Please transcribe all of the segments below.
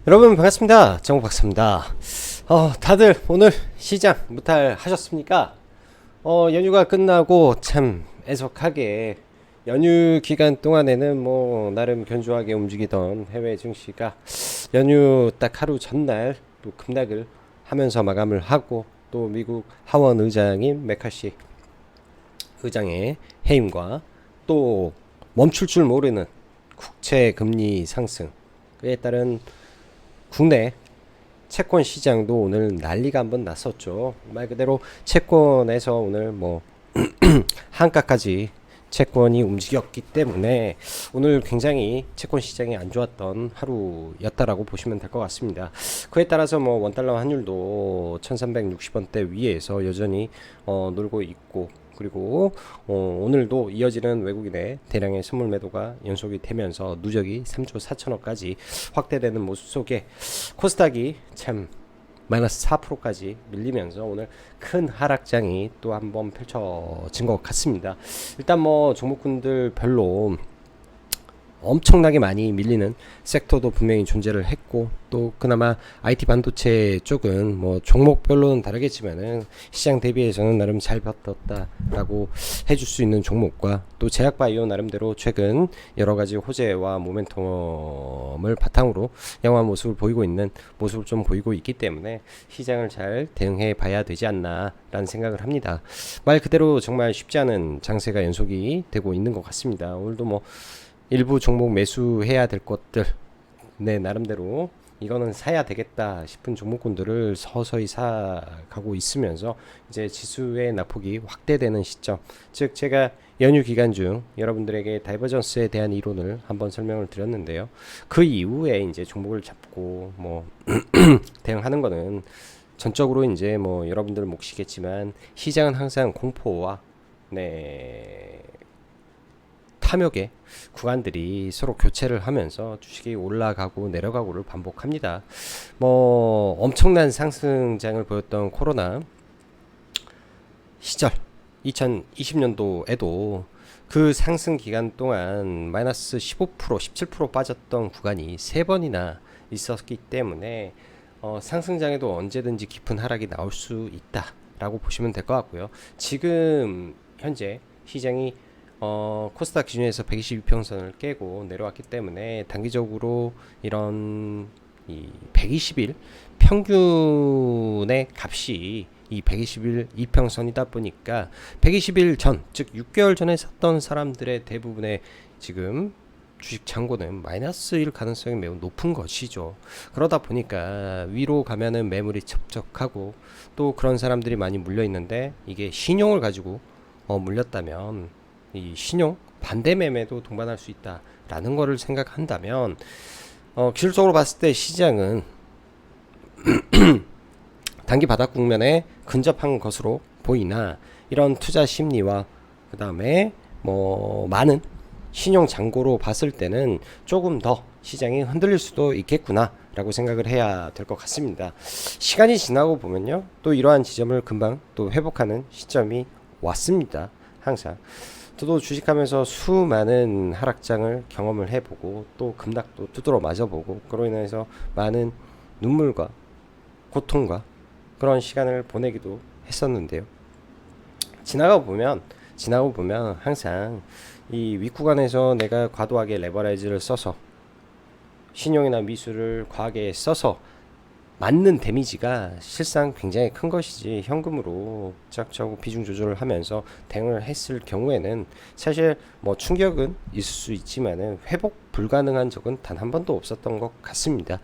여러분 반갑습니다. 정우 박사입니다. 다들 오늘 시장 무탈 하셨습니까? 연휴가 끝나고 참 애석하게 연휴 기간 동안에는 뭐 나름 견조하게 움직이던 해외 증시가 연휴 딱 하루 전날 또 급락을 하면서 마감을 하고, 또 미국 하원 의장인 메카시 의장의 해임과 또 멈출 줄 모르는 국채 금리 상승, 그에 따른 국내 채권 시장도 오늘 난리가 한번 났었죠. 말 그대로 채권에서 오늘 뭐 한가까지 채권이 움직였기 때문에 오늘 굉장히 채권 시장이 안 좋았던 하루였다라고 보시면 될 것 같습니다. 그에 따라서 뭐 원달러 환율도 1360원대 위에서 여전히 놀고 있고, 그리고 오늘도 이어지는 외국인의 대량의 선물 매도가 연속이 되면서 누적이 3조 4천억까지 확대되는 모습 속에 코스닥이 참 마이너스 4%까지 밀리면서 오늘 큰 하락장이 또 한번 펼쳐진 것 같습니다. 일단 뭐 종목군들 별로 엄청나게 많이 밀리는 섹터도 분명히 존재를 했고, 또 그나마 IT 반도체 쪽은 뭐 종목별로는 다르겠지만은 시장 대비해서는 나름 잘 버텼다라고 해줄 수 있는 종목과, 또 제약바이오 나름대로 최근 여러 가지 호재와 모멘텀을 바탕으로 양호한 모습을 보이고 있는 모습을 좀 보이고 있기 때문에 시장을 잘 대응해 봐야 되지 않나라는 생각을 합니다. 말 그대로 정말 쉽지 않은 장세가 연속이 되고 있는 것 같습니다. 오늘도 뭐 일부 종목 매수해야 될 것들, 네, 나름대로 이거는 사야 되겠다 싶은 종목군들을 서서히 사가고 있으면서 이제 지수의 낙폭이 확대되는 시점, 즉 제가 연휴 기간 중 여러분들에게 다이버전스에 대한 이론을 한번 설명을 드렸는데요. 그 이후에 이제 종목을 잡고 뭐 대응하는 거는 전적으로 이제 뭐 여러분들 몫이겠지만, 시장은 항상 공포와 탐욕의 구간들이 서로 교체를 하면서 주식이 올라가고 내려가고를 반복합니다. 뭐 엄청난 상승장을 보였던 코로나 시절 2020년도에도 그 상승 기간 동안 마이너스 15% 17% 빠졌던 구간이 3번이나 있었기 때문에 상승장에도 언제든지 깊은 하락이 나올 수 있다라고 보시면 될 것 같고요. 지금 현재 시장이 코스닥 기준에서 122평선을 깨고 내려왔기 때문에 단기적으로 이런 이 120일 평균의 값이 이 120일 이평선이다 보니까 120일 전, 즉 6개월 전에 샀던 사람들의 대부분의 지금 주식 잔고는 마이너스일 가능성이 매우 높은 것이죠. 그러다 보니까 위로 가면은 매물이 척척하고, 또 그런 사람들이 많이 물려 있는데, 이게 신용을 가지고 물렸다면 이 신용 반대 매매도 동반할 수 있다라는 거를 생각한다면, 기술적으로 봤을 때 시장은 단기 바닥 국면에 근접한 것으로 보이나, 이런 투자 심리와 그 다음에 뭐 많은 신용 잔고로 봤을 때는 조금 더 시장이 흔들릴 수도 있겠구나 라고 생각을 해야 될 것 같습니다. 시간이 지나고 보면요, 또 이러한 지점을 금방 또 회복하는 시점이 왔습니다. 항상 저도 주식하면서 수많은 하락장을 경험을 해보고, 또 급락도 두드러 맞아보고, 그로 인해서 많은 눈물과 고통과 그런 시간을 보내기도 했었는데요. 지나고 보면 항상 이 윗구간에서 내가 과도하게 레버리지를 써서, 신용이나 미수를 과하게 써서 맞는 데미지가 실상 굉장히 큰 것이지, 현금으로 짝짝고 비중 조절을 하면서 대응을 했을 경우에는 사실 뭐 충격은 있을 수 있지만은 회복 불가능한 적은 단 한 번도 없었던 것 같습니다.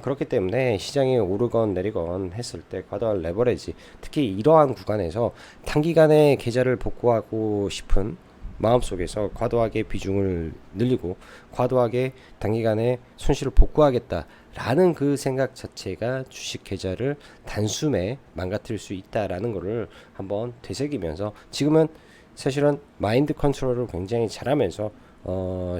그렇기 때문에 시장이 오르건 내리건 했을 때 과도한 레버리지, 특히 이러한 구간에서 단기간에 계좌를 복구하고 싶은 마음속에서 과도하게 비중을 늘리고 과도하게 단기간에 손실을 복구하겠다라는 그 생각 자체가 주식 계좌를 단숨에 망가뜨릴 수 있다라는 것을 한번 되새기면서, 지금은 사실은 마인드 컨트롤을 굉장히 잘하면서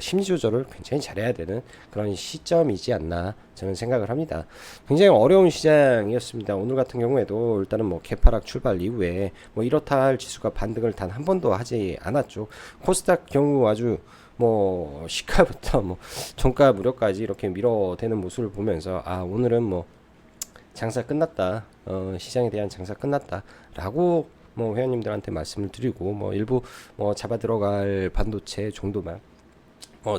심리 조절을 굉장히 잘해야 되는 그런 시점이지 않나 저는 생각을 합니다. 굉장히 어려운 시장이었습니다. 오늘 같은 경우에도 일단은 뭐 개파락 출발 이후에 뭐 이렇다 할 지수가 반등을 단 한 번도 하지 않았죠. 코스닥 경우 아주 뭐 시가부터 뭐 종가 무료까지 이렇게 밀어대는 모습을 보면서 아 오늘은 뭐 장사 끝났다, 시장에 대한 장사 끝났다라고 뭐 회원님들한테 말씀을 드리고 뭐 일부 뭐 잡아 들어갈 반도체 정도만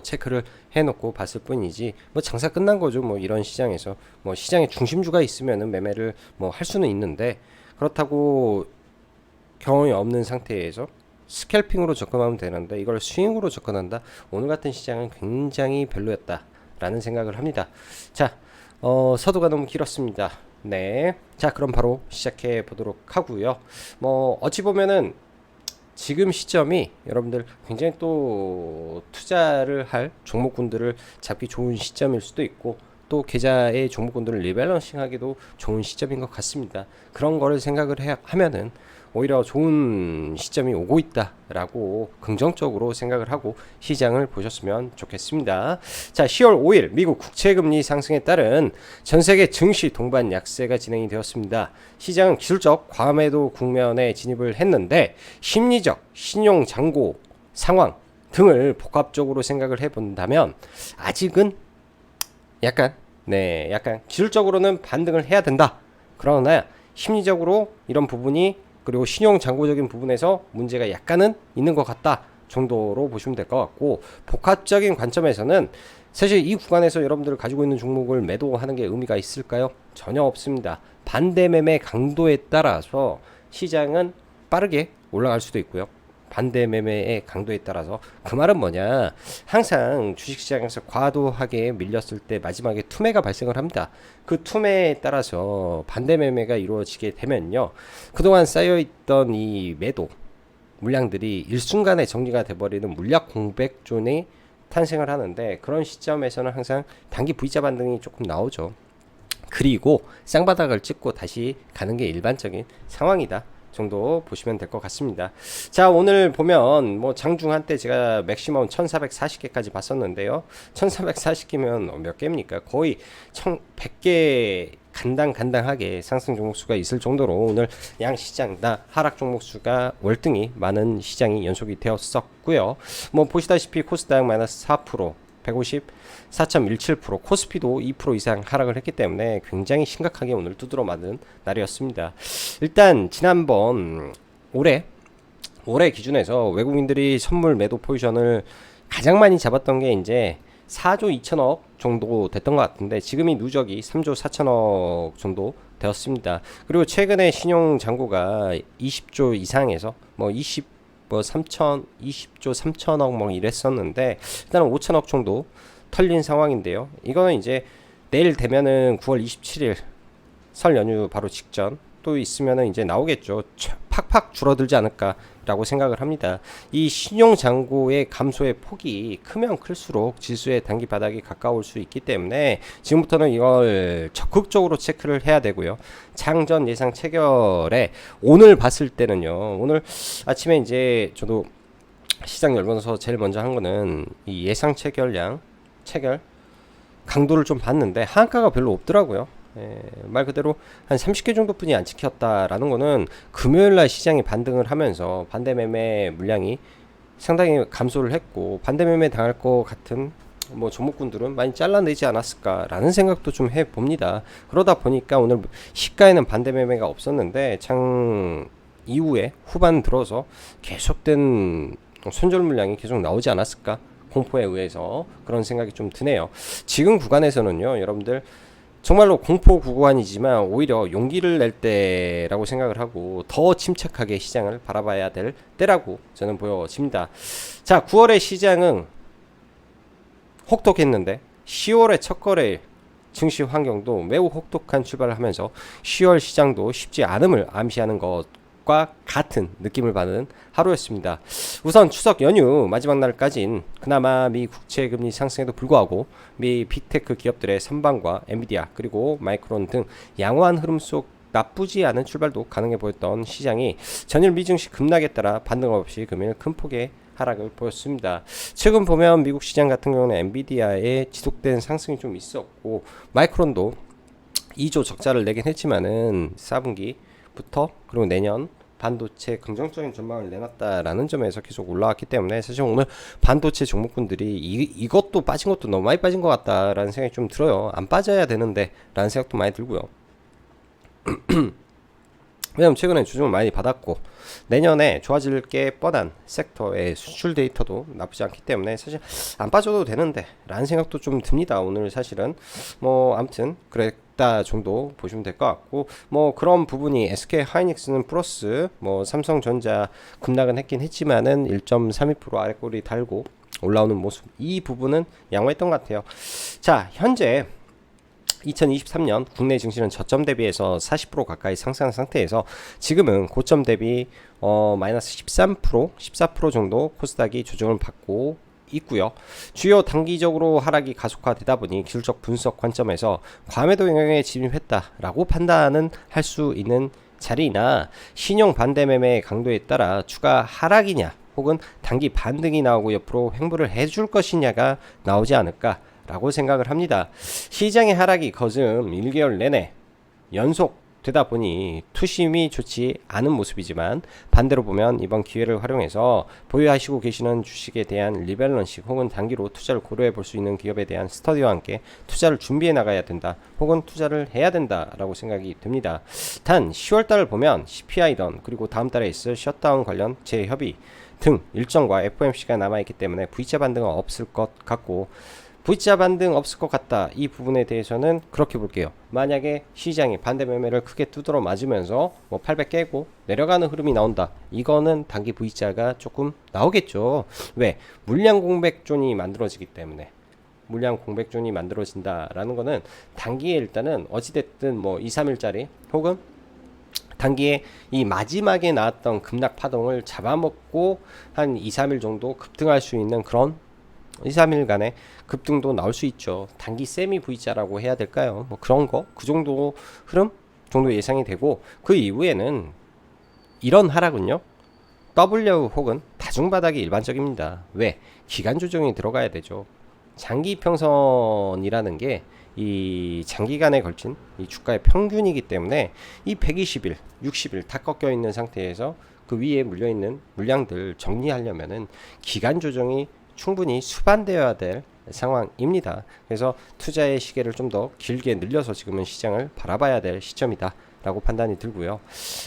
체크를 해놓고 봤을 뿐이지 뭐 장사 끝난 거죠. 뭐 이런 시장에서 뭐 시장에 중심주가 있으면은 매매를 뭐 할 수는 있는데 그렇다고 경험이 없는 상태에서 스캘핑으로 접근하면 되는데 이걸 스윙으로 접근한다. 오늘 같은 시장은 굉장히 별로였다라는 생각을 합니다. 자, 서두가 너무 길었습니다. 네, 자 그럼 바로 시작해 보도록 하고요. 뭐 어찌 보면은 지금 시점이 여러분들 굉장히 또 투자를 할 종목군들을 잡기 좋은 시점일 수도 있고 또 계좌의 종목군들을 리밸런싱하기도 좋은 시점인 것 같습니다. 그런 거를 생각을 하면은 오히려 좋은 시점이 오고 있다라고 긍정적으로 생각을 하고 시장을 보셨으면 좋겠습니다. 자, 10월 5일 미국 국채금리 상승에 따른 전세계 증시 동반 약세가 진행이 되었습니다. 시장은 기술적 과매도 국면에 진입을 했는데 심리적 신용 잔고 상황 등을 복합적으로 생각을 해본다면 아직은 약간 기술적으로는 반등을 해야 된다. 그러나 심리적으로 이런 부분이 그리고 신용 잔고적인 부분에서 문제가 약간은 있는 것 같다 정도로 보시면 될 것 같고 복합적인 관점에서는 사실 이 구간에서 여러분들 가지고 있는 종목을 매도하는 게 의미가 있을까요? 전혀 없습니다. 반대 매매 강도에 따라서 시장은 빠르게 올라갈 수도 있고요. 반대 매매의 강도에 따라서 그 말은 뭐냐, 항상 주식시장에서 과도하게 밀렸을 때 마지막에 투매가 발생을 합니다. 그 투매에 따라서 반대 매매가 이루어지게 되면요, 그동안 쌓여있던 이 매도 물량들이 일순간에 정리가 돼버리는 물약 공백존이 탄생을 하는데 그런 시점에서는 항상 단기 V자 반등이 조금 나오죠. 그리고 쌍바닥을 찍고 다시 가는 게 일반적인 상황이다 정도 보시면 될 것 같습니다. 자, 오늘 보면 뭐 장중 한때 제가 맥시멈 1440개까지 봤었는데요. 1440개면 몇 개입니까? 거의 1100개 간당간당하게 상승 종목수가 있을 정도로 오늘 양시장 다 하락 종목수가 월등히 많은 시장이 연속이 되었었고요. 뭐 보시다시피 코스닥 마이너스 4%, 150 4.17%, 코스피도 2% 이상 하락을 했기 때문에 굉장히 심각하게 오늘 두드러 맞은 날이었습니다. 일단 지난번 올해 기준에서 외국인들이 선물 매도 포지션을 가장 많이 잡았던 게 이제 4조 2천억 정도 됐던 것 같은데 지금이 누적이 3조 4천억 정도 되었습니다. 그리고 최근에 신용 잔고가 20조 이상에서 뭐 20조 3천억 뭐 이랬었는데 일단은 5천억 정도 털린 상황인데요. 이거는 이제 내일 되면은 9월 27일 설 연휴 바로 직전 또 있으면은 이제 나오겠죠. 팍팍 줄어들지 않을까라고 생각을 합니다. 이 신용 잔고의 감소의 폭이 크면 클수록 지수의 단기 바닥이 가까울 수 있기 때문에 지금부터는 이걸 적극적으로 체크를 해야 되고요. 장전 예상 체결에 오늘 봤을 때는요. 오늘 아침에 이제 저도 시장 열면서 제일 먼저 한 거는 이 예상 체결 강도를 좀 봤는데 하한가가 별로 없더라고요. 말 그대로 한 30개 정도뿐이 안 찍혔다라는 거는 금요일날 시장이 반등을 하면서 반대 매매 물량이 상당히 감소를 했고 반대 매매 당할 것 같은 뭐 종목군들은 많이 잘라내지 않았을까라는 생각도 좀 해봅니다. 그러다 보니까 오늘 시가에는 반대 매매가 없었는데 장 이후에 후반 들어서 계속된 손절 물량이 계속 나오지 않았을까, 공포에 의해서 그런 생각이 좀 드네요. 지금 구간에서는요, 여러분들 정말로 공포 구간이지만 오히려 용기를 낼 때라고 생각을 하고 더 침착하게 시장을 바라봐야 될 때라고 저는 보여집니다. 자, 9월의 시장은 혹독했는데 10월의 첫 거래일 증시 환경도 매우 혹독한 출발을 하면서 10월 시장도 쉽지 않음을 암시하는 것과 같은 느낌을 받는 하루였습니다. 우선 추석 연휴 마지막 날까지는 그나마 미 국채금리 상승에도 불구하고 미 빅테크 기업들의 선방과 엔비디아 그리고 마이크론 등 양호한 흐름 속 나쁘지 않은 출발도 가능해 보였던 시장이 전일 미증시 급락에 따라 반등 없이 금일 큰 폭의 하락을 보였습니다. 최근 보면 미국 시장 같은 경우는 엔비디아의 지속된 상승이 좀 있었고 마이크론도 2조 적자를 내긴 했지만은 4분기부터 그리고 내년 반도체 긍정적인 전망을 내놨다라는 점에서 계속 올라왔기 때문에 사실 오늘 반도체 종목군들이 이것도 빠진 것도 너무 많이 빠진 것 같다라는 생각이 좀 들어요. 안 빠져야 되는데 라는 생각도 많이 들고요. 왜냐면 최근에 주중을 많이 받았고 내년에 좋아질 게 뻔한 섹터의 수출 데이터도 나쁘지 않기 때문에 사실 안 빠져도 되는데 라는 생각도 좀 듭니다. 오늘 사실은 뭐 아무튼 그랬다 정도 보시면 될 것 같고, 뭐 그런 부분이 SK 하이닉스는 플러스, 뭐 삼성전자 급락은 했긴 했지만은 1.32% 아래꼬리 달고 올라오는 모습, 이 부분은 양호했던 것 같아요. 자, 현재 2023년 국내 증시는 저점 대비해서 40% 가까이 상승한 상태에서 지금은 고점 대비 마이너스 13%, 14% 정도 코스닥이 조정을 받고 있고요. 주요 단기적으로 하락이 가속화되다 보니 기술적 분석 관점에서 과매도 영역에 진입했다라고 판단은 할 수 있는 자리나, 신용 반대 매매의 강도에 따라 추가 하락이냐 혹은 단기 반등이 나오고 옆으로 횡보를 해줄 것이냐가 나오지 않을까 라고 생각을 합니다. 시장의 하락이 거즘 1개월 내내 연속되다 보니 투심이 좋지 않은 모습이지만, 반대로 보면 이번 기회를 활용해서 보유하시고 계시는 주식에 대한 리밸런싱 혹은 단기로 투자를 고려해 볼 수 있는 기업에 대한 스터디와 함께 투자를 준비해 나가야 된다 혹은 투자를 해야 된다 라고 생각이 듭니다. 단 10월달을 보면 CPI던 그리고 다음 달에 있을 셧다운 관련 재협의 등 일정과 FOMC가 남아있기 때문에 V자 반등은 없을 것 같고, V자 반등 없을 것 같다, 이 부분에 대해서는 그렇게 볼게요. 만약에 시장이 반대 매매를 크게 두드러 맞으면서 뭐 800 깨고 내려가는 흐름이 나온다, 이거는 단기 V자가 조금 나오겠죠. 왜? 물량 공백존이 만들어지기 때문에. 물량 공백존이 만들어진다라는 거는 단기에 일단은 어찌됐든 뭐 2, 3일짜리 혹은 단기에 이 마지막에 나왔던 급락 파동을 잡아먹고 한 2, 3일 정도 급등할 수 있는 그런 2, 3일간의 급등도 나올 수 있죠. 단기 세미 V자라고 해야 될까요? 뭐 그런 거, 그 정도 흐름 정도 예상이 되고, 그 이후에는 이런 하락은요, W 혹은 다중바닥이 일반적입니다. 왜? 기간 조정이 들어가야 되죠. 장기 평선이라는 게 이 장기간에 걸친 이 주가의 평균이기 때문에 이 120일, 60일 다 꺾여 있는 상태에서 그 위에 물려 있는 물량들 정리하려면은 기간 조정이 충분히 수반되어야 될 상황입니다. 그래서 투자의 시계를 좀 더 길게 늘려서 지금은 시장을 바라봐야 될 시점이다 라고 판단이 들고요.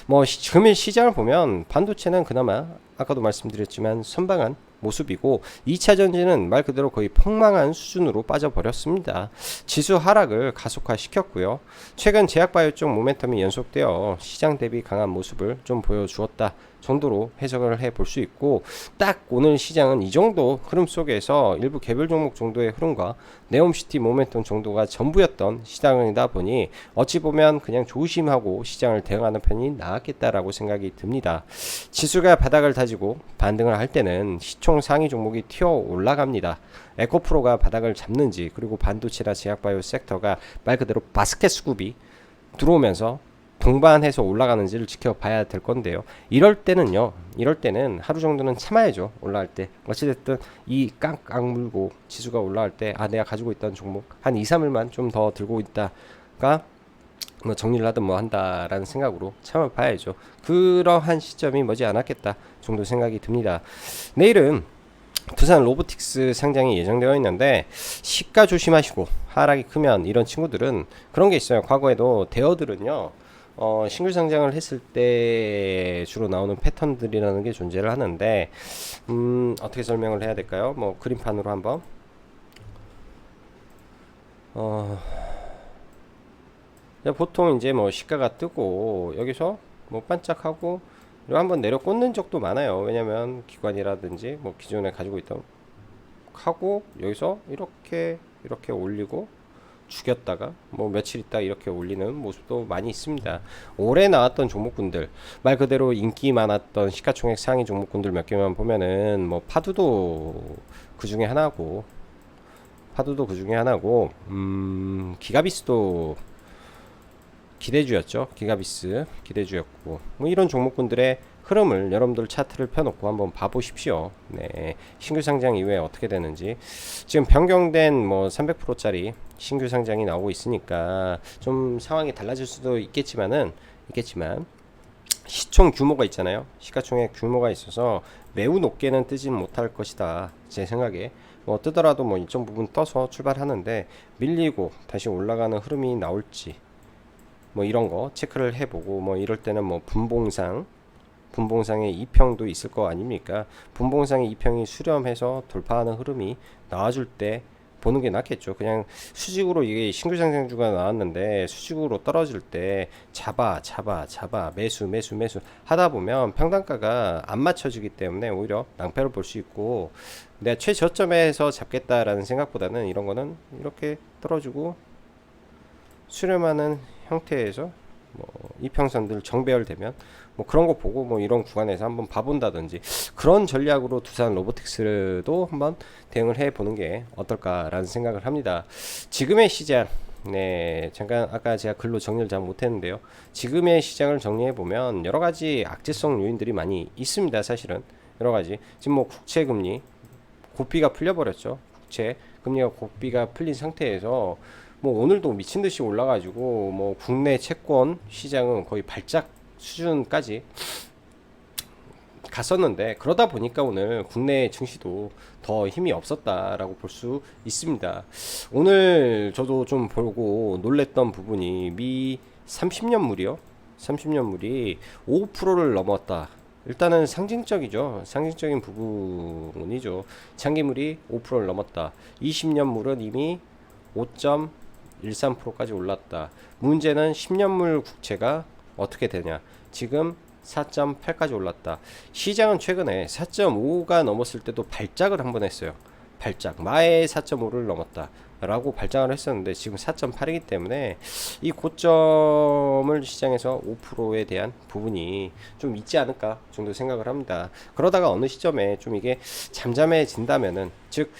뭐 지금의 시장을 보면 반도체는 그나마 아까도 말씀드렸지만 선방한 모습이고, 2차 전지는 말 그대로 거의 폭망한 수준으로 빠져버렸습니다. 지수 하락을 가속화시켰고요. 최근 제약바이오 쪽 모멘텀이 연속되어 시장 대비 강한 모습을 좀 보여주었다 정도로 해석을 해볼 수 있고, 딱 오늘 시장은 이 정도 흐름 속에서 일부 개별 종목 정도의 흐름과 네옴시티 모멘텀 정도가 전부였던 시장이다 보니 어찌 보면 그냥 조심하고 시장을 대응하는 편이 나았겠다라고 생각이 듭니다. 지수가 바닥을 다지고 반등을 할 때는 시총 상위 종목이 튀어 올라갑니다. 에코프로가 바닥을 잡는지, 그리고 반도체나 제약바이오 섹터가 말 그대로 바스켓 수급이 들어오면서 동반해서 올라가는지를 지켜봐야 될 건데요. 이럴 때는 하루 정도는 참아야죠. 올라갈 때 어찌됐든 이 깡깡 물고 지수가 올라갈 때, 아 내가 가지고 있던 종목 한 2, 3일만 좀 더 들고 있다가 뭐 정리를 하든 뭐 한다라는 생각으로 참아봐야죠. 그러한 시점이 머지 않았겠다 정도 생각이 듭니다. 내일은 두산 로보틱스 상장이 예정되어 있는데 시가 조심하시고, 하락이 크면 이런 친구들은 그런 게 있어요. 과거에도 대어들은요, 신규 상장을 했을 때 주로 나오는 패턴들이라는 게 존재를 하는데, 어떻게 설명을 해야 될까요? 뭐 그림판으로 한번 보통 이제 뭐 시가가 뜨고 여기서 뭐 반짝하고 그리고 한번 내려 꽂는 적도 많아요. 왜냐면 기관이라든지 뭐 기존에 가지고 있던 하고 여기서 이렇게 올리고 죽였다가 뭐 며칠 있다 이렇게 올리는 모습도 많이 있습니다. 올해 나왔던 종목군들, 말 그대로 인기 많았던 시가총액 상위 종목군들 몇 개만 보면은 뭐 파두도 그 중에 하나고, 기가비스도 기대주였죠. 기가비스 기대주였고, 뭐 이런 종목군들의 흐름을 여러분들 차트를 펴놓고 한번 봐보십시오. 네, 신규 상장 이후에 어떻게 되는지. 지금 변경된 뭐 300%짜리 신규 상장이 나오고 있으니까 좀 상황이 달라질 수도 있겠지만 시총 규모가 있잖아요. 시가총액 규모가 있어서 매우 높게는 뜨진 못할 것이다. 제 생각에 뭐 뜨더라도 뭐 일정 부분 떠서 출발하는데 밀리고 다시 올라가는 흐름이 나올지 뭐 이런 거 체크를 해보고 뭐 이럴 때는 뭐 분봉상의 2평도 있을 거 아닙니까? 분봉상의 2평이 수렴해서 돌파하는 흐름이 나와줄 때 보는 게 낫겠죠. 그냥 수직으로 이게 신규 상승주가 나왔는데 수직으로 떨어질 때 잡아 매수 하다 보면 평단가가 안 맞춰지기 때문에 오히려 낭패를 볼 수 있고, 내가 최저점에서 잡겠다라는 생각보다는 이런 거는 이렇게 떨어지고 수렴하는 형태에서 뭐 이평선들 정배열되면 뭐 그런 거 보고 뭐 이런 구간에서 한번 봐본다든지 그런 전략으로 두산 로보틱스도 한번 대응을 해 보는 게 어떨까라는 생각을 합니다. 지금의 시장, 네, 잠깐 아까 제가 글로 정리를 잘 못했는데요. 지금의 시장을 정리해 보면 여러 가지 악재성 요인들이 많이 있습니다. 사실은 여러 가지 지금 뭐 국채 금리 고비가 풀려버렸죠. 국채 금리가 고비가 풀린 상태에서 뭐 오늘도 미친 듯이 올라가지고 뭐 국내 채권 시장은 거의 발작 수준까지 갔었는데, 그러다 보니까 오늘 국내 증시도 더 힘이 없었다라고 볼 수 있습니다. 오늘 저도 좀 보고 놀랬던 부분이 미 30년물이요. 30년물이 5%를 넘었다. 일단은 상징적이죠. 상징적인 부분이죠. 장기물이 5%를 넘었다. 20년물은 이미 5.13%까지 올랐다. 문제는 10년물 국채가 어떻게 되냐. 지금 4.8까지 올랐다. 시장은 최근에 4.5가 넘었을 때도 발작을 한번 했어요. 발작. 마의 4.5를 넘었다 라고 발작을 했었는데 지금 4.8이기 때문에 이 고점을 시장에서 5%에 대한 부분이 좀 있지 않을까 정도 생각을 합니다. 그러다가 어느 시점에 좀 이게 잠잠해진다면은, 즉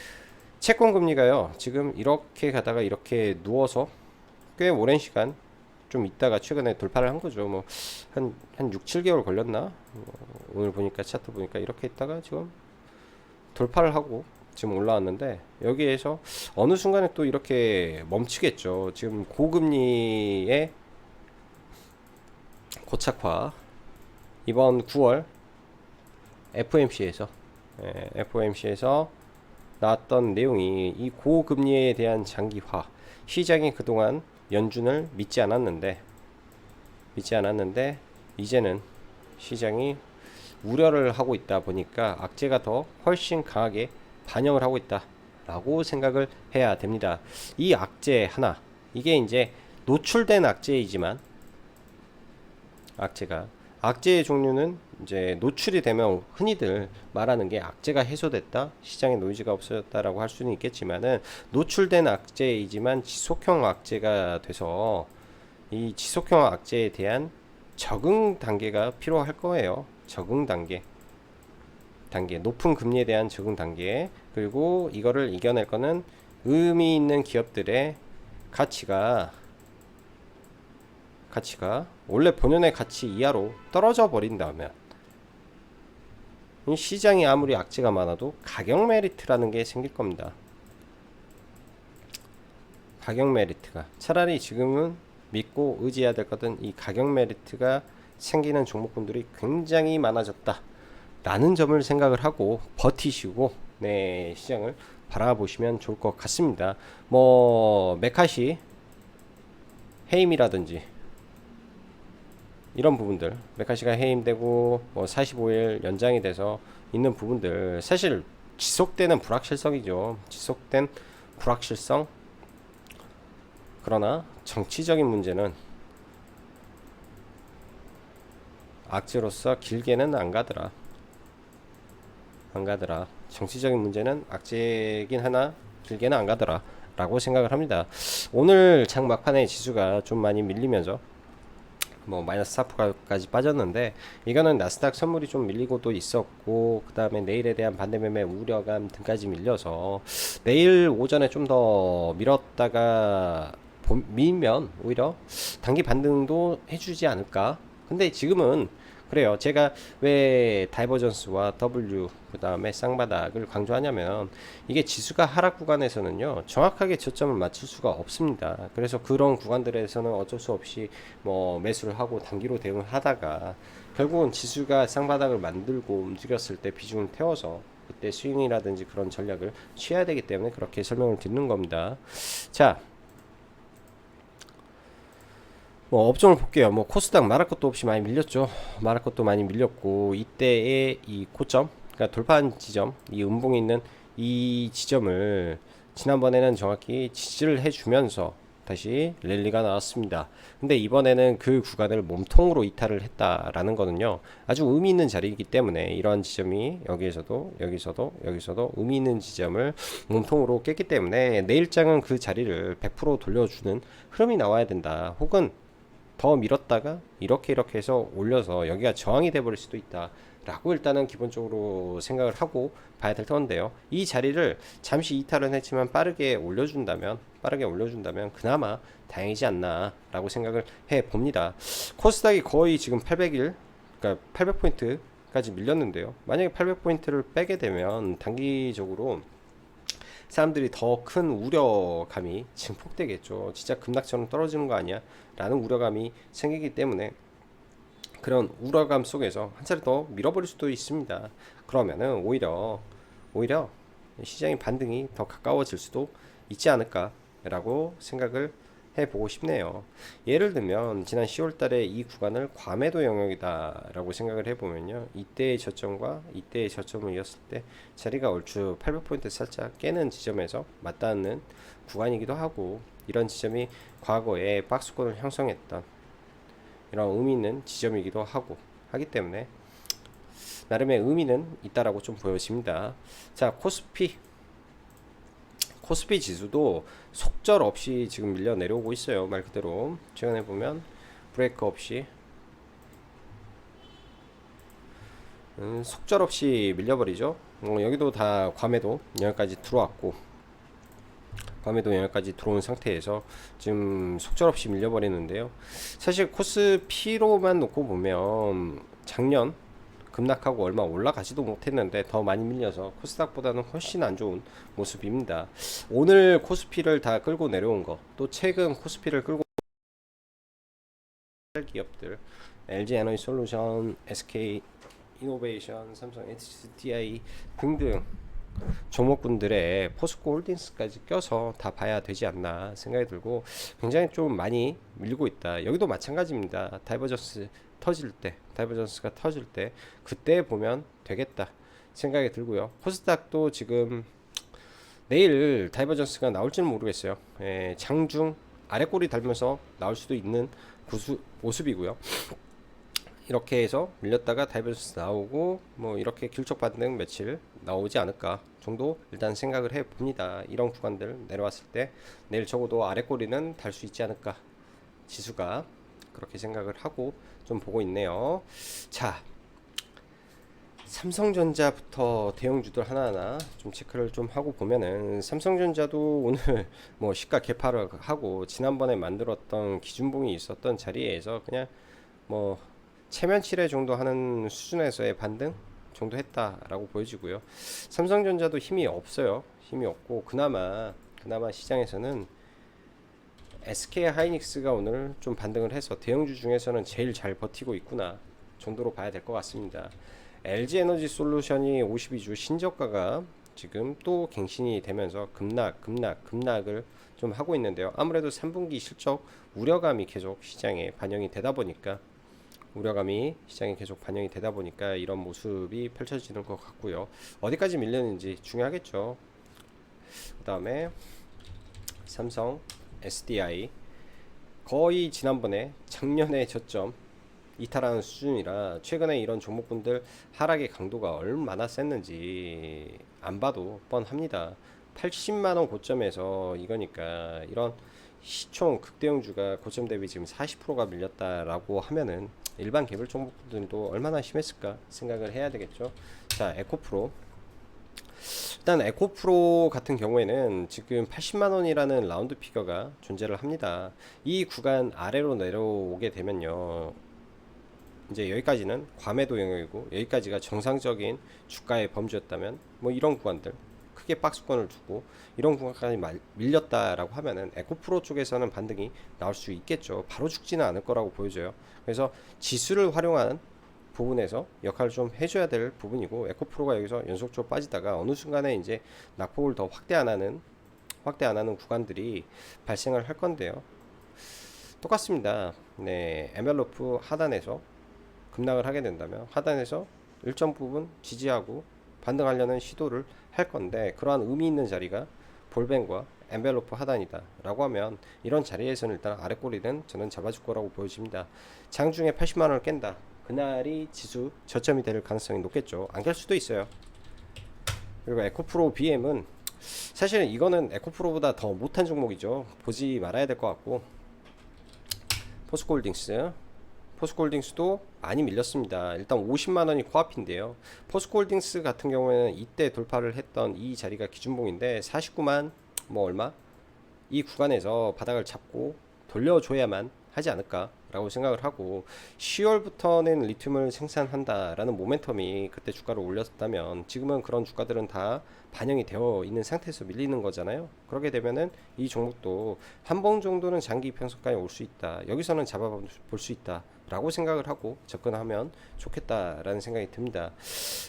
채권 금리가요 지금 이렇게 가다가 이렇게 누워서 꽤 오랜 시간 좀 있다가 최근에 돌파를 한 거죠. 뭐 한 6, 7개월 걸렸나? 오늘 보니까 차트 보니까 이렇게 있다가 지금 돌파를 하고 지금 올라왔는데, 여기에서 어느 순간에 또 이렇게 멈추겠죠. 지금 고금리의 고착화, 이번 9월 FOMC에서 나왔던 내용이 이 고금리에 대한 장기화, 시장이 그동안 연준을 믿지 않았는데 이제는 시장이 우려를 하고 있다 보니까 악재가 더 훨씬 강하게 반영을 하고 있다 라고 생각을 해야 됩니다. 이 악재 하나, 이게 이제 노출된 악재이지만 악재의 종류는 이제 노출이 되면 흔히들 말하는 게 악재가 해소됐다, 시장에 노이즈가 없어졌다라고 할 수는 있겠지만은, 노출된 악재이지만 지속형 악재가 돼서 이 지속형 악재에 대한 적응 단계가 필요할 거예요. 적응 단계, 높은 금리에 대한 적응 단계. 그리고 이거를 이겨낼 거는 의미 있는 기업들의 가치가 원래 본연의 가치 이하로 떨어져 버린다면, 이 시장이 아무리 악재가 많아도 가격 메리트라는 게 생길 겁니다. 가격 메리트가, 차라리 지금은 믿고 의지해야 될 것은 이 가격 메리트가 생기는 종목군들이 굉장히 많아졌다 라는 점을 생각을 하고 버티시고, 네, 시장을 바라보시면 좋을 것 같습니다. 뭐 메카시 해임이라든지 이런 부분들, 메카시가 해임되고 뭐 45일 연장이 돼서 있는 부분들, 사실 지속되는 불확실성이죠. 지속된 불확실성. 그러나 정치적인 문제는 악재로서 길게는 안 가더라. 정치적인 문제는 악재긴 하나 길게는 안 가더라 라고 생각을 합니다. 오늘 장 막판에 지수가 좀 많이 밀리면서 뭐 마이너스 4%까지 빠졌는데, 이거는 나스닥 선물이 좀 밀리고도 있었고, 그 다음에 내일에 대한 반대매매 우려감 등까지 밀려서 내일 오전에 좀 더 밀면 오히려 단기 반등도 해주지 않을까. 근데 지금은 그래요. 제가 왜 다이버전스와 W 그 다음에 쌍바닥을 강조하냐면, 이게 지수가 하락 구간에서는요 정확하게 저점을 맞출 수가 없습니다. 그래서 그런 구간들에서는 어쩔 수 없이 뭐 매수를 하고 단기로 대응을 하다가 결국은 지수가 쌍바닥을 만들고 움직였을 때 비중을 태워서 그때 스윙이라든지 그런 전략을 취해야 되기 때문에 그렇게 설명을 드리는 겁니다. 자, 뭐 업종을 볼게요. 뭐 코스닥 말할 것도 없이 많이 밀렸죠. 말할 것도 많이 밀렸고 이때의 이 고점, 그러니까 돌파한 지점, 이 음봉이 있는 이 지점을 지난번에는 정확히 지지를 해주면서 다시 랠리가 나왔습니다. 근데 이번에는 그 구간을 몸통으로 이탈을 했다라는 거는요, 아주 의미 있는 자리이기 때문에 이러한 지점이 여기서도 의미 있는 지점을 몸통으로 깼기 때문에 내일장은 그 자리를 100% 돌려주는 흐름이 나와야 된다. 혹은 더 밀었다가 이렇게 해서 올려서 여기가 저항이 돼버릴 수도 있다 라고 일단은 기본적으로 생각을 하고 봐야 될 건데요. 이 자리를 잠시 이탈은 했지만 빠르게 올려준다면 그나마 다행이지 않나 라고 생각을 해 봅니다. 코스닥이 거의 지금 800일, 그러니까 800포인트까지 밀렸는데요. 만약에 800포인트를 빼게 되면 단기적으로 사람들이 더 큰 우려감이 증폭되겠죠. 진짜 급락처럼 떨어지는 거 아니야? 라는 우려감이 생기기 때문에 그런 우려감 속에서 한 차례 더 밀어버릴 수도 있습니다. 그러면은 오히려 시장의 반등이 더 가까워질 수도 있지 않을까라고 생각을 해보고 싶네요. 예를 들면 지난 10월 달에 이 구간을 과매도 영역이다 라고 생각을 해보면요, 이때의 저점과 이때의 저점을 이었을 때 자리가 얼추 800포인트 살짝 깨는 지점에서 맞닿는 구간이기도 하고, 이런 지점이 과거에 박스권을 형성했던 이런 의미 있는 지점이기도 하기 때문에 나름의 의미는 있다라고 좀 보여집니다. 자, 코스피 지수도 속절없이 지금 밀려 내려오고 있어요. 말 그대로 최근에 보면 브레이크 없이 속절없이 밀려버리죠. 여기도 다 과매도 영역까지 들어왔고, 과매도 영역까지 들어온 상태에서 지금 속절없이 밀려버리는데요. 사실 코스피로만 놓고 보면 작년 급락하고 얼마 올라가지도 못했는데 더 많이 밀려서 코스닥보다는 훨씬 안 좋은 모습입니다. 오늘 코스피를 다 끌고 내려온 거, 또 최근 코스피를 끌고 기업들, LG 에너지 솔루션, SK 이노베이션, 삼성 SDI 등등 종목군들의 포스코 홀딩스까지 껴서 다 봐야 되지 않나 생각이 들고, 굉장히 좀 많이 밀고 있다. 여기도 마찬가지입니다. 다이버전스가 터질 때 그때 보면 되겠다 생각이 들고요. 코스닥도 지금 내일 다이버전스가 나올지는 모르겠어요. 장중 아래꼬리 달면서 나올 수도 있는 모습이고요. 이렇게 해서 밀렸다가 다이버전스 나오고 뭐 이렇게 길쭉 반등 며칠 나오지 않을까 정도 일단 생각을 해 봅니다. 이런 구간들 내려왔을 때 내일 적어도 아래꼬리는 달 수 있지 않을까, 지수가 그렇게 생각을 하고 좀 보고 있네요. 자, 삼성전자부터 대형주들 하나하나 좀 체크를 좀 하고 보면은, 삼성전자도 오늘 뭐 시가 개파를 하고 지난번에 만들었던 기준봉이 있었던 자리에서 그냥 뭐 체면 칠회 정도 하는 수준에서의 반등 정도 했다라고 보여지고요. 삼성전자도 힘이 없어요. 힘이 없고 그나마 시장에서는 SK 하이닉스가 오늘 좀 반등을 해서 대형주 중에서는 제일 잘 버티고 있구나 정도로 봐야 될 것 같습니다. LG 에너지 솔루션이 52주 신저가가 지금 또 갱신이 되면서 급락을 좀 하고 있는데요. 아무래도 3분기 실적 우려감이 계속 시장에 반영이 되다 보니까 이런 모습이 펼쳐지는 것 같고요. 어디까지 밀렸는지 중요하겠죠. 그 다음에 삼성 SDI 거의 지난번에 작년에 저점 이탈하는 수준이라 최근에 이런 종목군들 하락의 강도가 얼마나 셌는지 안 봐도 뻔합니다. 80만원 고점에서 이거니까 이런 시총 극대형주가 고점 대비 지금 40%가 밀렸다라고 하면은 일반 개별 종목들도 얼마나 심했을까 생각을 해야 되겠죠. 자, 에코프로. 일단 에코프로 같은 경우에는 지금 80만원이라는 라운드 피겨가 존재를 합니다. 이 구간 아래로 내려오게 되면요, 이제 여기까지는 과매도 영역이고 여기까지가 정상적인 주가의 범주였다면 뭐 이런 구간들 크게 박스권을 두고 이런 구간까지 밀렸다라고 하면은 에코프로 쪽에서는 반등이 나올 수 있겠죠. 바로 죽지는 않을 거라고 보여져요. 그래서 지수를 활용한 부분에서 역할을 좀 해줘야 될 부분이고, 에코프로가 여기서 연속적으로 빠지다가 어느 순간에 이제 낙폭을 더 확대 안 하는 구간들이 발생을 할 건데요. 똑같습니다. 네, 엔벨로프 하단에서 급락을 하게 된다면 하단에서 일정 부분 지지하고 반등하려는 시도를 할 건데, 그러한 의미 있는 자리가 볼뱅과 엔벨로프 하단이다 라고 하면 이런 자리에서는 일단 아래 꼬리는 저는 잡아줄 거라고 보여집니다. 장중에 80만원을 깬다, 그날이 지수 저점이 될 가능성이 높겠죠. 안 깰 수도 있어요. 그리고 에코프로 BM은 사실은 이거는 에코프로보다 더 못한 종목이죠. 보지 말아야 될 것 같고, 포스코홀딩스도 많이 밀렸습니다. 일단 50만원이 코앞인데요. 포스코홀딩스 같은 경우에는 이때 돌파를 했던 이 자리가 기준봉인데 49만 뭐 얼마 이 구간에서 바닥을 잡고 돌려줘야만 하지 않을까 라고 생각을 하고, 10월부터는 리튬을 생산한다라는 모멘텀이 그때 주가를 올렸다면 지금은 그런 주가들은 다 반영이 되어 있는 상태에서 밀리는 거잖아요. 그렇게 되면은 이 종목도 한 번 정도는 장기 평선가에 올 수 있다, 여기서는 잡아볼 수 있다 라고 생각을 하고 접근하면 좋겠다라는 생각이 듭니다.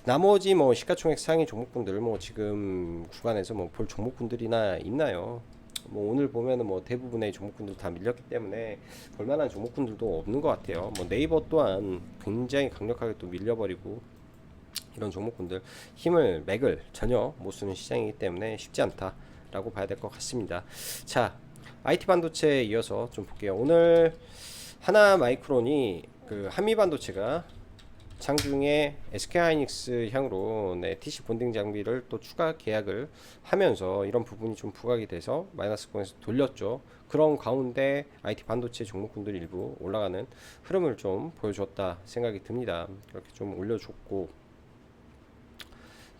나머지 뭐 시가총액 상위 종목군들 뭐 지금 구간에서 뭐 볼 종목군들이나 있나요? 뭐 오늘 보면은 뭐 대부분의 종목군들 다 밀렸기 때문에 볼만한 종목군들도 없는 것 같아요. 뭐 네이버 또한 굉장히 강력하게 또 밀려버리고, 이런 종목군들 맥을 전혀 못 쓰는 시장이기 때문에 쉽지 않다라고 봐야 될 것 같습니다. 자, IT 반도체에 이어서 좀 볼게요. 오늘 하나 마이크론이 그 한미 반도체가 장중에 SK하이닉스 향으로 TC 본딩 장비를 또 추가 계약을 하면서 이런 부분이 좀 부각이 돼서 마이너스권에서 돌렸죠. 그런 가운데 IT 반도체 종목군들 일부 올라가는 흐름을 좀 보여줬다 생각이 듭니다. 이렇게 좀 올려줬고,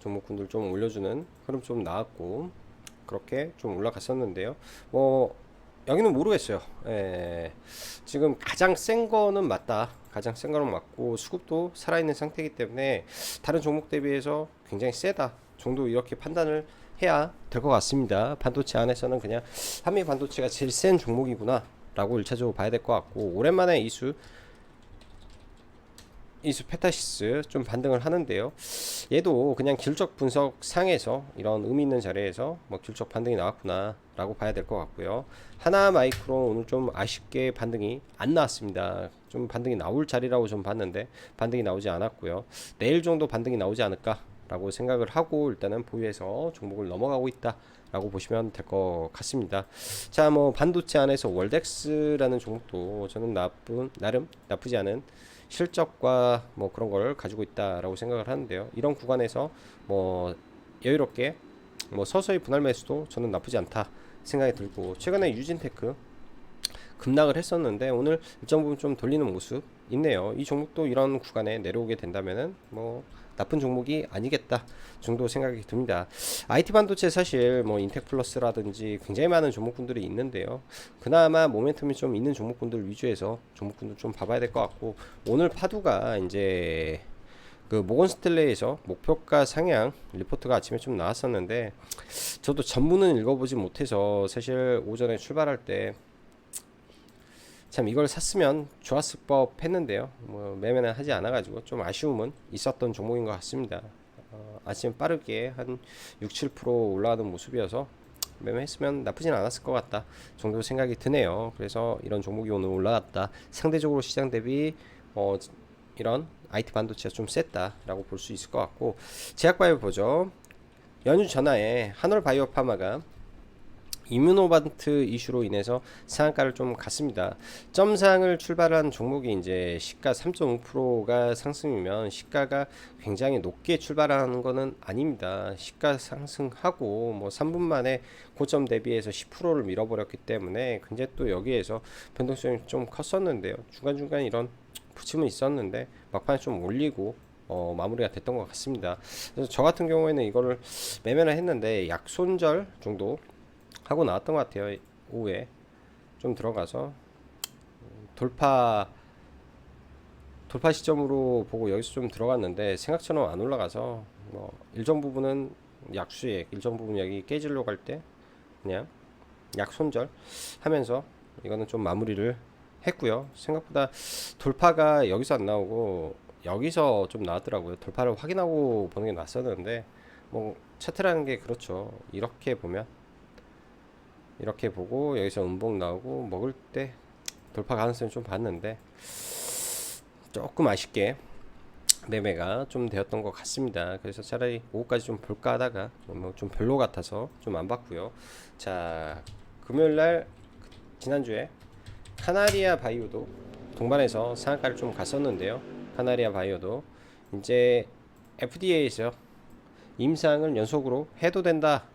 종목군들 좀 올려주는 흐름 좀 나왔고, 그렇게 좀 올라갔었는데요. 여기는 모르겠어요. 지금 가장 센 거는 맞다. 가장 센 거는 맞고, 수급도 살아있는 상태이기 때문에 다른 종목 대비해서 굉장히 세다 정도 이렇게 판단을 해야 될 것 같습니다. 반도체 안에서는 그냥 한미 반도체가 제일 센 종목이구나 라고 1차적으로 봐야 될 것 같고, 오랜만에 이수 페타시스 좀 반등을 하는데요. 얘도 그냥 기술적 분석 상에서 이런 의미 있는 자리에서 뭐 기술적 반등이 나왔구나 라고 봐야 될 것 같고요. 하나 마이크론 오늘 좀 아쉽게 반등이 안 나왔습니다. 좀 반등이 나올 자리라고 좀 봤는데 반등이 나오지 않았고요. 내일 정도 반등이 나오지 않을까 라고 생각을 하고 일단은 보유해서 종목을 넘어가고 있다 라고 보시면 될 것 같습니다. 자, 뭐 반도체 안에서 월덱스라는 종목도 저는 나름 나쁘지 않은 실적과 뭐 그런 걸 가지고 있다라고 생각을 하는데요. 이런 구간에서 뭐 여유롭게 뭐 서서히 분할 매수도 저는 나쁘지 않다 생각이 들고, 최근에 유진테크 급락을 했었는데 오늘 일정 부분 좀 돌리는 모습 있네요. 이 종목도 이런 구간에 내려오게 된다면은 뭐 나쁜 종목이 아니겠다 정도 생각이 듭니다. IT 반도체 사실 뭐 인텍플러스라든지 굉장히 많은 종목군들이 있는데요. 그나마 모멘텀이 좀 있는 종목군들 위주에서 종목군들 좀 봐봐야 될 것 같고, 오늘 파두가 이제 그 모건스탠레이에서 목표가 상향 리포트가 아침에 좀 나왔었는데, 저도 전문은 읽어보지 못해서 사실 오전에 출발할 때 참 이걸 샀으면 좋았을 법 했는데요. 뭐 매매는 하지 않아가지고 좀 아쉬움은 있었던 종목인 것 같습니다. 아침 빠르게 한 6, 7% 올라가는 모습이어서 매매했으면 나쁘진 않았을 것 같다 정도 생각이 드네요. 그래서 이런 종목이 오늘 올라갔다. 상대적으로 시장 대비 이런 IT 반도체가 좀 셌다라고 볼 수 있을 것 같고, 제약바이오 보죠. 연휴 전화에 한올바이오파마가 이뮤노반트 이슈로 인해서 상한가를 좀 갔습니다. 점상을 출발한 종목이 이제 시가 3.5%가 상승이면 시가가 굉장히 높게 출발하는 거는 아닙니다. 시가 상승하고 뭐 3분 만에 고점 대비해서 10%를 밀어버렸기 때문에 굉장히 또 여기에서 변동성이 좀 컸었는데요. 중간중간 이런 부침은 있었는데 막판에 좀 올리고 마무리가 됐던 것 같습니다. 그래서 저 같은 경우에는 이거를 매매를 했는데 약손절 정도 하고 나왔던 것 같아요. 오후에 좀 들어가서 돌파 시점으로 보고 여기서 좀 들어갔는데 생각처럼 안 올라가서 뭐 일정 부분은 약수액, 일정 부분 여기 깨지려고 할 때 그냥 약손절 하면서 이거는 좀 마무리를 했고요. 생각보다 돌파가 여기서 안 나오고 여기서 좀 나왔더라고요. 돌파를 확인하고 보는 게 낫었는데 뭐 차트라는 게 그렇죠. 이렇게 보면 이렇게 보고 여기서 음봉 나오고 먹을 때 돌파 가능성이 좀 봤는데 조금 아쉽게 매매가 좀 되었던 것 같습니다. 그래서 차라리 오후까지 좀 볼까 하다가 좀 별로 같아서 좀 안 봤고요. 자, 금요일날 지난주에 카나리아 바이오도 동반해서 상한가를 좀 갔었는데요. 카나리아 바이오도 이제 FDA에서 임상을 연속으로 해도 된다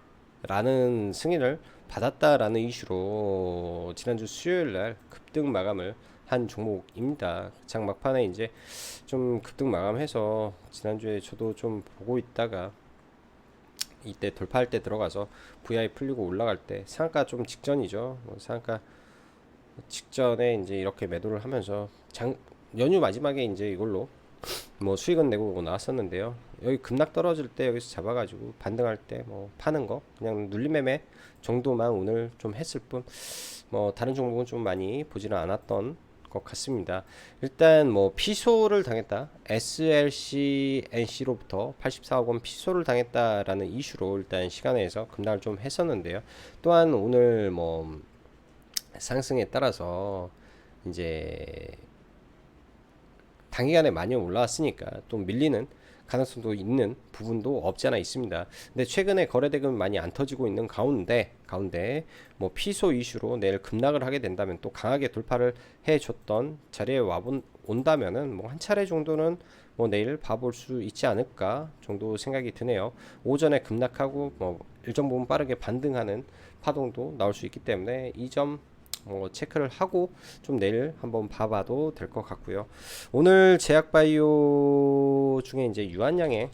라는 승인을 받았다라는 이슈로 지난주 수요일날 급등 마감을 한 종목입니다. 장 막판에 이제 좀 급등 마감해서 지난주에 저도 좀 보고 있다가 이때 돌파할 때 들어가서 VI 풀리고 올라갈 때 상한가 좀 직전이죠. 상한가 직전에 이제 이렇게 매도를 하면서 연휴 마지막에 이제 이걸로 뭐 수익은 내고 나왔었는데요. 여기 급락 떨어질 때 여기서 잡아가지고 반등할 때 뭐 파는 거 그냥 눌림매매 정도만 오늘 좀 했을 뿐 뭐 다른 종목은 좀 많이 보지는 않았던 것 같습니다. 일단 뭐 피소를 당했다. SLC NC로부터 84억 원 피소를 당했다라는 이슈로 일단 시간에서 급락을 좀 했었는데요. 또한 오늘 뭐 상승에 따라서 이제 단기간에 많이 올라왔으니까 또 밀리는 가능성도 있는 부분도 없지 않아 있습니다. 근데 최근에 거래대금이 많이 안 터지고 있는 가운데 뭐 피소 이슈로 내일 급락을 하게 된다면 또 강하게 돌파를 해줬던 자리에 온다면은 뭐 한 차례 정도는 뭐 내일 봐볼 수 있지 않을까 정도 생각이 드네요. 오전에 급락하고 뭐 일정 부분 빠르게 반등하는 파동도 나올 수 있기 때문에 이 점 체크를 하고 좀 내일 한번 봐봐도 될 것 같고요. 오늘 제약바이오 중에 이제 유한양행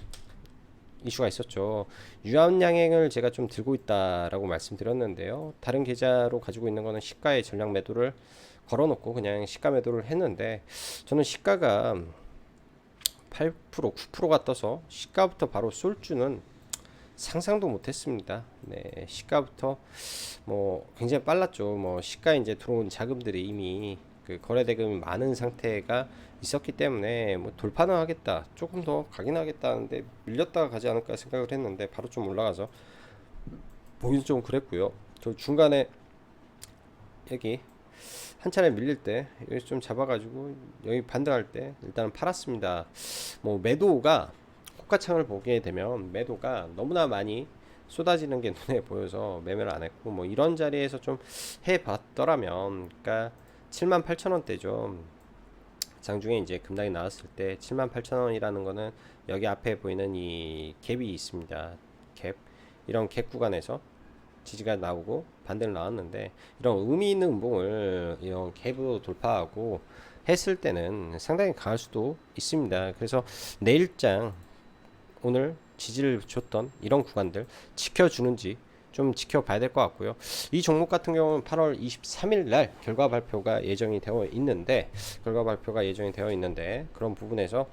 이슈가 있었죠. 유한양행을 제가 좀 들고 있다라고 말씀드렸는데요. 다른 계좌로 가지고 있는 거는 시가의 전량 매도를 걸어놓고 그냥 시가 매도를 했는데 저는 시가가 8% 9%가 떠서 시가부터 바로 쏠 줄은 상상도 못했습니다. 네, 시가부터 뭐 굉장히 빨랐죠. 뭐 시가에 이제 들어온 자금들이 이미 그 거래 대금이 많은 상태가 있었기 때문에 뭐 돌파는 하겠다, 조금 더 가긴 하겠다는데 밀렸다가 가지 않을까 생각을 했는데 바로 좀 올라가서 보긴 좀 그랬고요. 저 중간에 여기 한 차례 밀릴 때 여기 좀 잡아가지고 여기 반등할 때 일단은 팔았습니다. 뭐 매도가 호가창을 보게 되면 매도가 너무나 많이 쏟아지는 게 눈에 보여서 매매를 안 했고 뭐 이런 자리에서 좀 해봤더라면 그러니까 78,000원대죠. 장중에 이제 급락이 나왔을 때 78,000원이라는 거는 여기 앞에 보이는 이 갭이 있습니다. 갭 이런 갭 구간에서 지지가 나오고 반대로 나왔는데 이런 의미 있는 음봉을 이런 갭으로 돌파하고 했을 때는 상당히 강할 수도 있습니다. 그래서 내일장 오늘 지지를 줬던 이런 구간들 지켜주는지 좀 지켜봐야 될 것 같고요. 이 종목 같은 경우는 8월 23일 날 결과 발표가 예정이 되어 있는데 그런 부분에서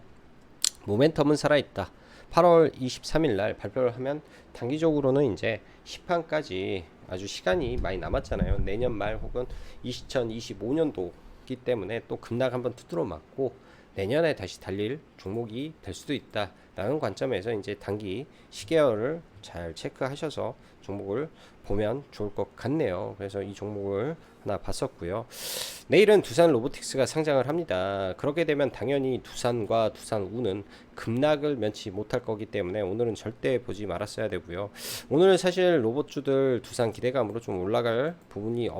모멘텀은 살아있다. 8월 23일 날 발표를 하면 단기적으로는 이제 시판까지 아주 시간이 많이 남았잖아요. 내년 말 혹은 2025년도기 때문에 또 급락 한번 두드러 맞고 내년에 다시 달릴 종목이 될 수도 있다라는 관점에서 이제 단기 시계열을 잘 체크하셔서 종목을 보면 좋을 것 같네요. 그래서 이 종목을 하나 봤었고요. 내일은 두산 로보틱스가 상장을 합니다. 그렇게 되면 당연히 두산과 두산우는 급락을 면치 못할 거기 때문에 오늘은 절대 보지 말았어야 되고요. 오늘 사실 로봇주들 두산 기대감으로 좀 올라갈 부분이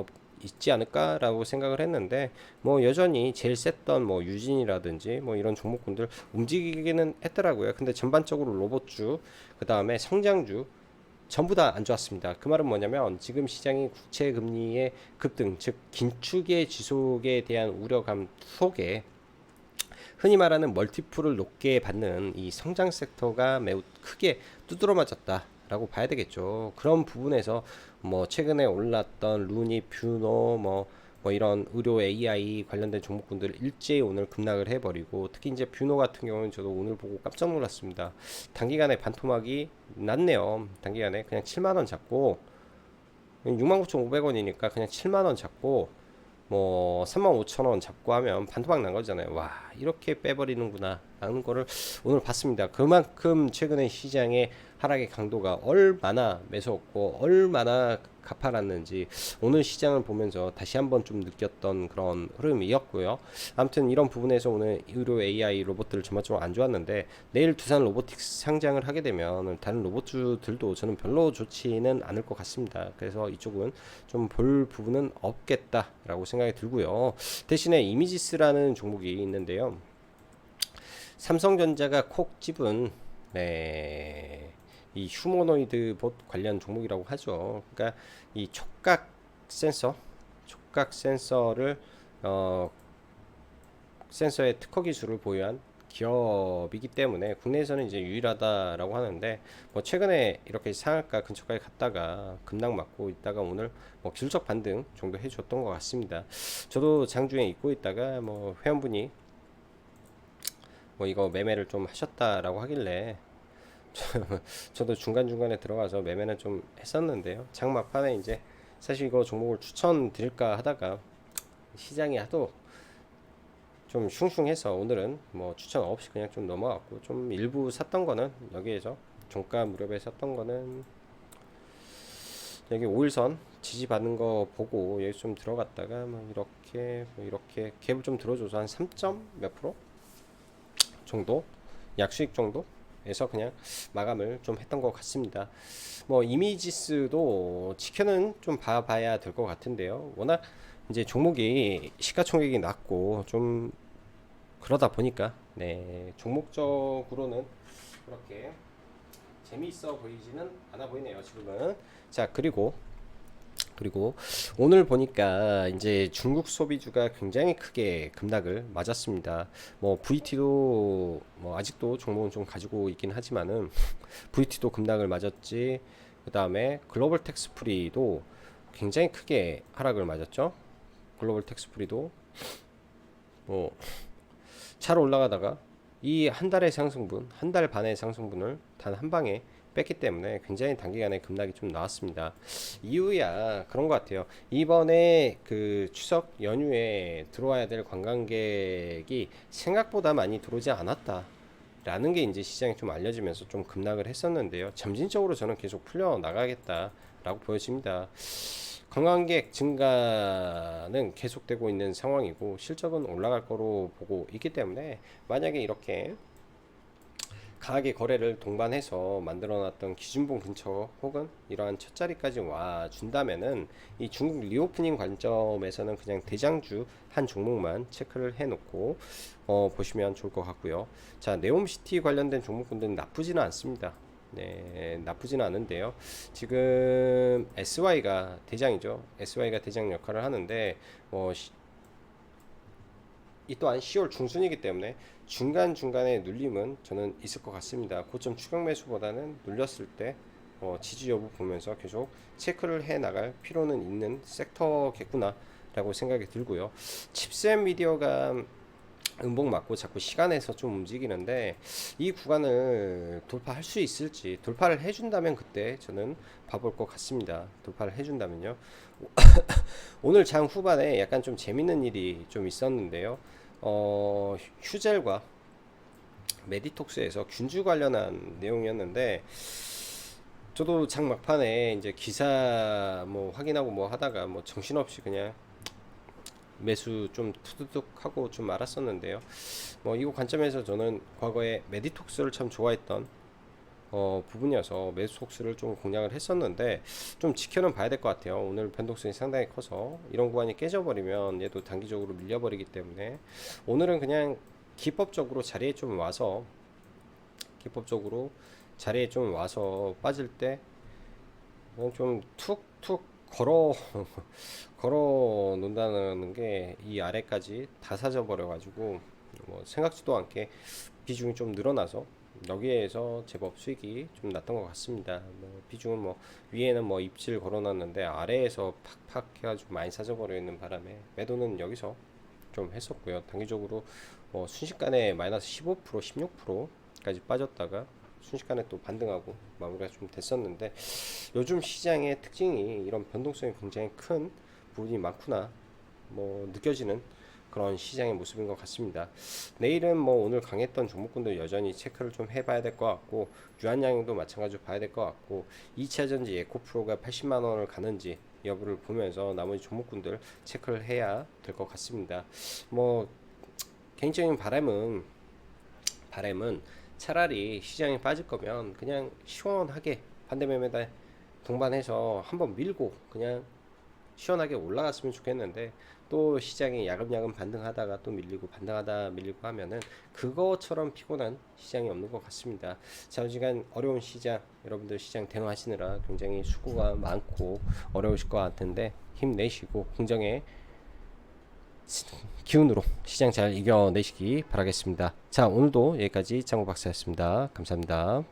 있지 않을까라고 생각을 했는데 뭐 여전히 제일 셌던 뭐 유진이라든지 뭐 이런 종목군들 움직이기는 했더라고요. 근데 전반적으로 로봇주 그 다음에 성장주 전부 다 안 좋았습니다. 그 말은 뭐냐면 지금 시장이 국채 금리의 급등, 즉 긴축의 지속에 대한 우려감 속에 흔히 말하는 멀티플을 높게 받는 이 성장 섹터가 매우 크게 두드러 맞았다라고 봐야 되겠죠. 그런 부분에서 뭐 최근에 올랐던 루니, 뷰노, 뭐 이런 의료 AI 관련된 종목군들 일제히 오늘 급락을 해버리고 특히 이제 뷰노 같은 경우는 저도 오늘 보고 깜짝 놀랐습니다. 단기간에 반토막이 났네요. 단기간에 그냥 7만원 잡고 69,500원이니까 그냥 7만원 잡고 뭐 35,000원 잡고 하면 반토막 난 거잖아요. 와, 이렇게 빼버리는구나 라는 거를 오늘 봤습니다. 그만큼 최근에 시장의 하락의 강도가 얼마나 매서웠고 얼마나 가파랐는지 오늘 시장을 보면서 다시 한번 좀 느꼈던 그런 흐름이었고요. 아무튼 이런 부분에서 오늘 의료 AI 로봇들 전반적으로 안 좋았는데, 내일 두산 로보틱스 상장을 하게 되면 다른 로봇들도 저는 별로 좋지는 않을 것 같습니다. 그래서 이쪽은 좀 볼 부분은 없겠다라고 생각이 들고요. 대신에 이미지스라는 종목이 있는데요. 삼성전자가 콕 집은, 네, 이 휴머노이드 봇 관련 종목이라고 하죠. 그러니까 이 촉각 센서를 센서의 특허 기술을 보유한 기업이기 때문에 국내에서는 이제 유일하다라고 하는데, 뭐 최근에 이렇게 상한가 근처까지 갔다가 급락 맞고 있다가 오늘 뭐 기술적 반등 정도 해줬던 것 같습니다. 저도 장중에 입고 있다가 뭐 회원분이 뭐 이거 매매를 좀 하셨다라고 하길래 저도 중간중간에 들어가서 매매는 좀 했었는데요. 장 막판에 이제 사실 이거 종목을 추천드릴까 하다가 시장이 하도 좀 슝슝해서 오늘은 뭐 추천 없이 그냥 좀 넘어갔고, 좀 일부 샀던 거는 여기에서 종가 무렵에 샀던 거는 여기 5일선 지지받는 거 보고 여기 좀 들어갔다가 뭐 이렇게 갭을 좀 들어줘서 한 3점 몇 프로 정도 약수익 정도에서 그냥 마감을 좀 했던 것 같습니다. 뭐 이미지스도 지켜는 좀 봐야 될 것 같은데요. 워낙 이제 종목이 시가총액이 낮고 좀 그러다 보니까, 네, 종목적으로는 그렇게 재미있어 보이지는 않아 보이네요, 지금은. 자, 그리고 오늘 보니까 이제 중국 소비주가 굉장히 크게 급락을 맞았습니다. 뭐 VT도 뭐 아직도 종목은 좀 가지고 있긴 하지만은 VT도 급락을 맞았지. 그 다음에 글로벌 텍스프리도 굉장히 크게 하락을 맞았죠. 글로벌 텍스프리도 뭐 차로 올라가다가 이 한 달의 상승분, 한 달 반의 상승분을 단 한 방에 뺐기 때문에 굉장히 단기간에 급락이 좀 나왔습니다. 이유야 그런 것 같아요. 이번에 그 추석 연휴에 들어와야 될 관광객이 생각보다 많이 들어오지 않았다 라는 게 이제 시장에 좀 알려지면서 좀 급락을 했었는데요. 점진적으로 저는 계속 풀려 나가겠다라고 보여집니다. 관광객 증가는 계속되고 있는 상황이고 실적은 올라갈 거로 보고 있기 때문에, 만약에 이렇게 강하게 거래를 동반해서 만들어놨던 기준봉 근처 혹은 이러한 첫 자리까지 와 준다면은 이 중국 리오프닝 관점에서는 그냥 대장주 한 종목만 체크를 해놓고 보시면 좋을 것 같고요. 자, 네옴시티 관련된 종목군들은 나쁘지는 않습니다. 네, 나쁘지는 않은데요. 지금 SY가 대장이죠. SY가 대장 역할을 하는데 이 또한 10월 중순이기 때문에 중간중간에 눌림은 저는 있을 것 같습니다. 고점 추격 매수보다는 눌렸을 때 지지 여부 보면서 계속 체크를 해 나갈 필요는 있는 섹터겠구나 라고 생각이 들고요. 칩셋 미디어가 음봉 맞고 자꾸 시간에서 좀 움직이는데, 이 구간을 돌파할 수 있을지, 돌파를 해준다면 그때 저는 봐볼 것 같습니다. 돌파를 해준다면요. 오늘 장 후반에 약간 좀 재밌는 일이 좀 있었는데요. 휴젤과 메디톡스에서 균주 관련한 내용이었는데, 저도 장 막판에 이제 기사 뭐 확인하고 뭐 하다가 뭐 정신없이 그냥 매수 좀 투두둑 하고 좀 말았었는데요. 뭐 이거 관점에서 저는 과거에 메디톡스를 참 좋아했던 부분이어서 매수 속수를 좀 공략을 했었는데, 좀 지켜는 봐야 될 것 같아요. 오늘 변동성이 상당히 커서 이런 구간이 깨져버리면 얘도 단기적으로 밀려버리기 때문에, 오늘은 그냥 기법적으로 자리에 좀 와서 빠질 때 좀 툭툭 걸어 놓는다는 게 이 아래까지 다 사져 버려 가지고 뭐 생각지도 않게 비중이 좀 늘어나서 여기에서 제법 수익이 좀 났던 것 같습니다. 뭐 비중은 뭐 위에는 뭐 입질 걸어놨는데 아래에서 팍팍 해가지고 많이 사져 버려 있는 바람에 매도는 여기서 좀 했었고요. 단기적으로 순식간에 마이너스 15% 16%까지 빠졌다가 순식간에 또 반등하고 마무리가 좀 됐었는데, 요즘 시장의 특징이 이런 변동성이 굉장히 큰 부분이 많구나 뭐 느껴지는 그런 시장의 모습인 것 같습니다. 내일은 뭐 오늘 강했던 종목군들 여전히 체크를 좀 해봐야 될 것 같고, 유한양도 마찬가지로 봐야 될 것 같고, 2차전지 에코프로가 80만 원을 가는지 여부를 보면서 나머지 종목군들 체크를 해야 될 것 같습니다. 뭐 개인적인 바람은 차라리 시장이 빠질 거면 그냥 시원하게 반대매매다 동반해서 한번 밀고 그냥 시원하게 올라갔으면 좋겠는데, 또 시장이 야금야금 반등하다가 또 밀리고 반등하다 밀리고 하면은 그거처럼 피곤한 시장이 없는 것 같습니다. 장시간 어려운 시장, 여러분들 시장 대응하시느라 굉장히 수고가 많고 어려우실 것 같은데 힘내시고 긍정의 기운으로 시장 잘 이겨내시기 바라겠습니다. 자, 오늘도 여기까지 장구 박사였습니다. 감사합니다.